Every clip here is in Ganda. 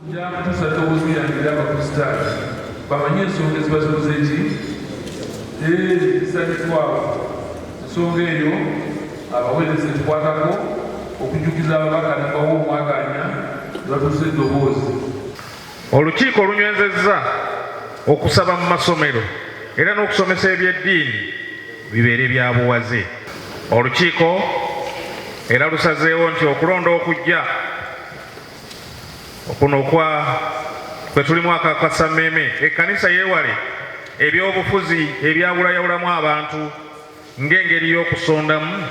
Njama tusatu okuyanjira abakristaayo bamanye ensonga ezibasoboza eki zisanyukwawo ensonga eyo abaweereza etukwatako okujjukiza ababaka ne bawa omwaganya ne batuusa eddoboozi. Olukiiko olunywezezza okusaba mu masomero era n'okusomesa ebyeddiini bibeere bya buwaze. Olukiiko era lusazeewo nti okulonda okujja okuno kwe tuli mwaka kwa Ssammeme ekkanisa yeewale ebyobufuzi ebyawulayawulamu abantu ng'engeri y'okusondamu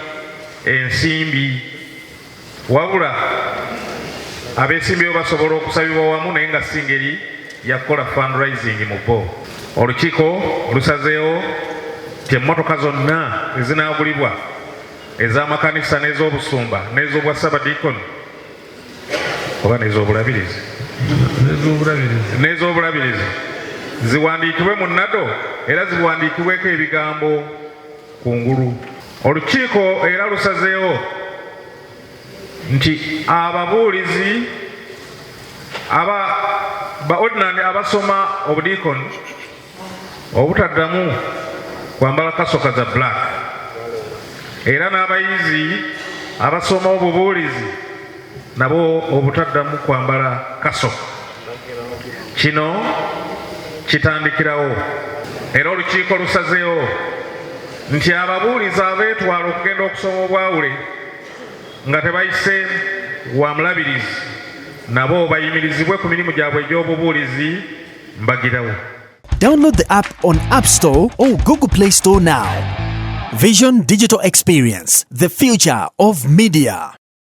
ensimbi, wabula abeesimbyewo basobola okusabibwa wamu naye nga si ngeri ya kukola fundraising mu bo. Olukiiko lusazeewo nti emmotoka zonna ezinaagulibwa ez'amakanisa n'ez'obusumba n'ez'obwa Ssabadiikoni oba n'ez'obulabirizi ziwandiikibwe mu nnado era ziwandiikibweko ebigambo kungulu. Olukiiko era lusazeewo nti ababuulizi ba ordinary abasoma obudiikoni obutaddamu kwambala kasoka za black era n'abayizi abasoma obubuulizi nabo obutaddamu kwambala kasoka. Kino kitandikirawo era olukiiko lusazeewo nti ababuulizi abeetwala okugenda okusoma obwawule nga tebayise wa mulabirizi nabo bayimirizibwe ku mirimu gyabwe egy'obubuulizi mbagirawo. Download the app on App Store or Google Play Store now. Vision Digital Experience, the future of media.